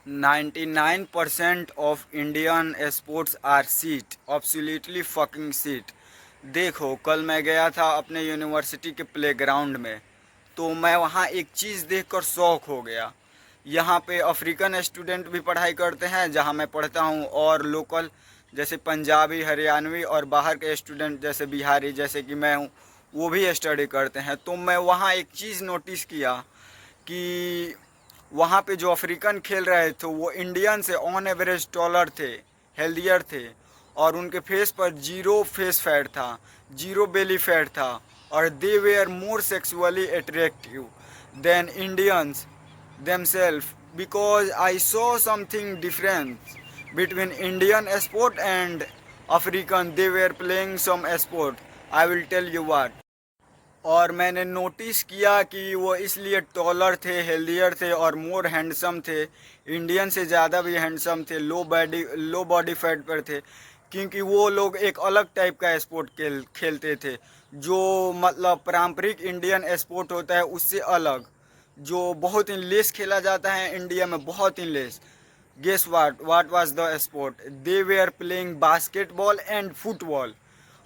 99% of Indian sports are shit, absolutely fucking shit। देखो, कल मैं गया था अपने यूनिवर्सिटी के प्लेग्राउंड में, तो मैं वहाँ एक चीज़ देखकर शौक हो गया। यहाँ पे अफ्रीकन स्टूडेंट भी पढ़ाई करते हैं जहाँ मैं पढ़ता हूँ, और लोकल जैसे पंजाबी, हरियाणवी और बाहर के स्टूडेंट जैसे बिहारी, जैसे कि मैं हूँ, वो भी स्टडी करते हैं। तो मैं वहाँ एक चीज़ नोटिस किया कि वहाँ पे जो अफ्रीकन खेल रहे थे वो इंडियन से ऑन एवरेज टॉलर थे, हेल्दियर थे, और उनके फेस पर जीरो फेस फैट था, जीरो बेली फैट था, और they were more sexually attractive than Indians themselves, because I saw something different between Indian sport and African. They were playing some sport. I will tell you what. और मैंने notice किया कि वो इसलिए taller थे, healthier थे और मोर handsome थे, इंडियन से ज़्यादा भी हैंडसम थे, लो बॉडी फैट पर थे, क्योंकि वो लोग एक अलग टाइप का स्पोर्ट खेलते थे, जो मतलब पारंपरिक इंडियन स्पोर्ट होता है उससे अलग, जो बहुत ही लेस खेला जाता है इंडिया में, बहुत ही less. Guess what was the sport? They were playing basketball and football.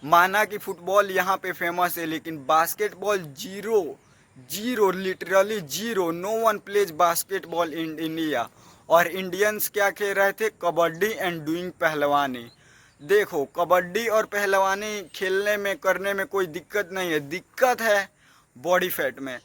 माना कि फुटबॉल यहाँ पे फेमस है, लेकिन basketball zero, zero, literally zero. No one plays basketball in India. और इंडियंस क्या खेल रहे थे? कबड्डी एंड डूइंग पहलवानी। देखो, कबड्डी और पहलवानी खेलने में, करने में कोई दिक्कत नहीं है, दिक्कत है बॉडी फैट में।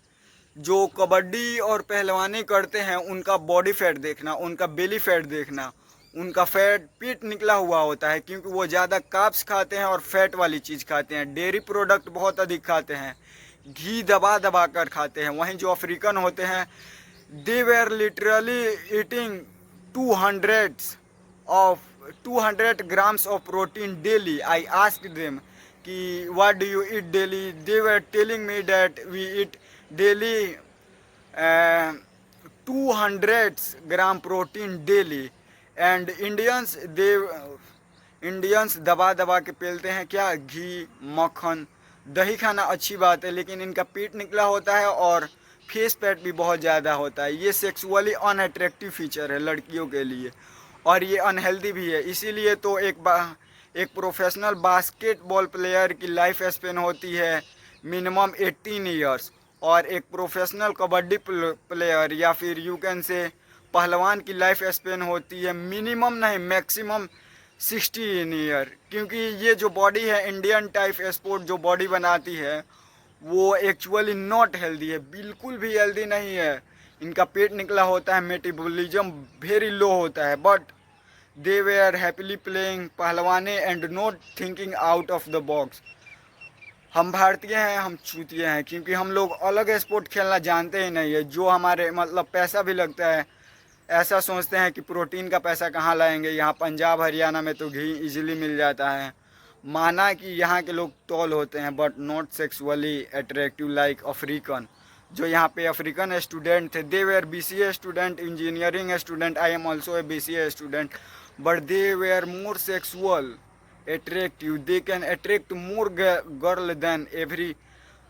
जो कबड्डी और पहलवानी करते हैं उनका बॉडी फैट देखना, उनका बेली फैट देखना, उनका फैट पीठ निकला हुआ होता है, क्योंकि वो ज़्यादा कार्ब्स खाते हैं और फैट वाली चीज़ खाते हैं, डेयरी प्रोडक्ट बहुत अधिक खाते हैं, घी दबा दबा कर खाते हैं। वहीं जो अफ्रीकन होते हैं, they were literally eating 200 of 200 grams of protein daily. I asked them कि what do you eat daily? They were telling me that we eat daily 200 gram protein daily, and Indians दबा दबा के पेलते हैं क्या? घी, मक्खन, दही खाना अच्छी बात है, लेकिन इनका पेट निकला होता है और फेस फैट भी बहुत ज़्यादा होता है। ये सेक्सुअली अनअट्रैक्टिव फीचर है लड़कियों के लिए, और ये अनहेल्दी भी है। इसीलिए तो एक प्रोफेशनल बास्केटबॉल प्लेयर की लाइफ स्पेन होती है मिनिमम 18 ईयर्स, और एक प्रोफेशनल कबड्डी प्लेयर या फिर यू कैन से पहलवान की लाइफ स्पेन होती है मिनिमम नहीं, मैक्सिमम 16 ईयर। क्योंकि ये जो बॉडी है, इंडियन टाइप स्पोर्ट जो बॉडी बनाती है, वो एक्चुअली नॉट हेल्दी है, बिल्कुल भी हेल्दी नहीं है। इनका पेट निकला होता है, मेटाबॉलिज्म वेरी लो होता है, but they were happily playing पहलवाने and not thinking out of the box. हम भारतीय हैं, हम चूतिए हैं, क्योंकि हम लोग अलग स्पोर्ट खेलना जानते ही नहीं है, जो हमारे मतलब पैसा भी लगता है। ऐसा सोचते हैं कि प्रोटीन का पैसा कहाँ लाएंगे, यहाँ पंजाब हरियाणा में तो घी इजीली मिल जाता है। माना कि यहाँ के लोग टॉल होते हैं, but not sexually attractive like African. जो यहाँ पे अफ्रीकन स्टूडेंट थे, they were BCA student, engineering student, I am also a BCA student, but they were more sexual attractive, they can attract more girl than every.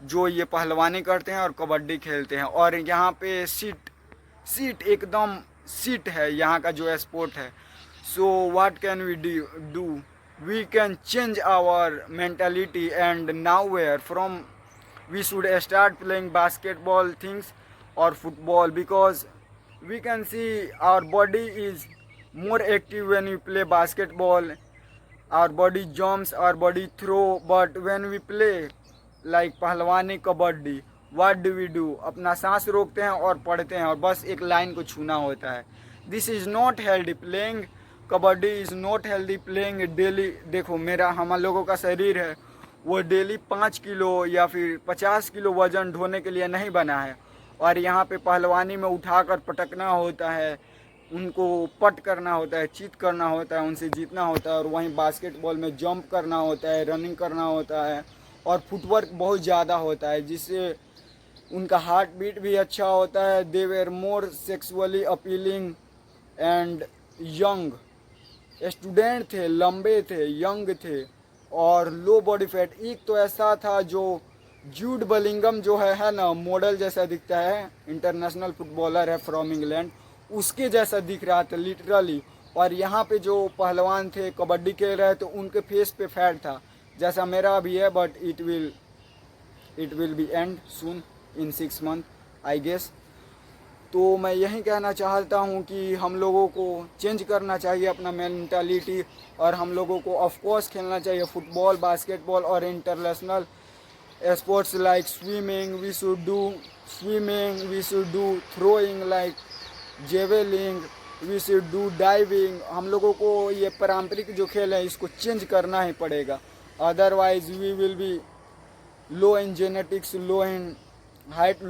जो ये पहलवानी करते हैं और कबड्डी खेलते हैं, और यहाँ पे सीट एकदम सीट है यहाँ का जो स्पोर्ट है। So what can we do? We can change our mentality and now where from we should start playing basketball things or football, because we can see our body is more active when we play basketball. Our body jumps, our body throw, but when we play like पहलवानी, kabaddi, what do we do? अपना सांस रोकते हैं और पढ़ते हैं, और बस एक लाइन को छूना होता है। This is not healthy. Playing kabaddi is not healthy. Playing daily, देखो मेरा, हम लोगों का शरीर है वो डेली 5 किलो या फिर 50 किलो वज़न ढोने के लिए नहीं बना है, और यहाँ पे पहलवानी में उठाकर पटकना होता है, उनको पट करना होता है, चीत करना होता है, उनसे जीतना होता है। और वहीं बास्केटबॉल में जंप करना होता है, रनिंग करना होता है, और फुटवर्क बहुत ज़्यादा होता है, जिससे उनका हार्ट बीट भी अच्छा होता है। They were more sexually appealing and young student थे, लंबे थे, यंग थे, और लो बॉडी फैट। एक तो ऐसा था जो जूड बलिंगम जो है ना, मॉडल जैसा दिखता है, इंटरनेशनल फुटबॉलर है फ्रॉम इंग्लैंड, उसके जैसा दिख रहा था लिटरली। और यहाँ पे जो पहलवान थे कबड्डी खेल रहे थे उनके फेस पे फैट था, जैसा मेरा भी है, but it will be end soon in 6 month I guess. तो मैं यही कहना चाहता हूँ कि हम लोगों को चेंज करना चाहिए अपना मेंटालिटी, और हम लोगों को ऑफ कोर्स खेलना चाहिए फुटबॉल, बास्केटबॉल और international sports like swimming, we should do throwing like javelin, we should do diving. हम लोगों को ये पारंपरिक जो खेल है इसको चेंज करना ही पड़ेगा, otherwise we will be low in genetics, low in height.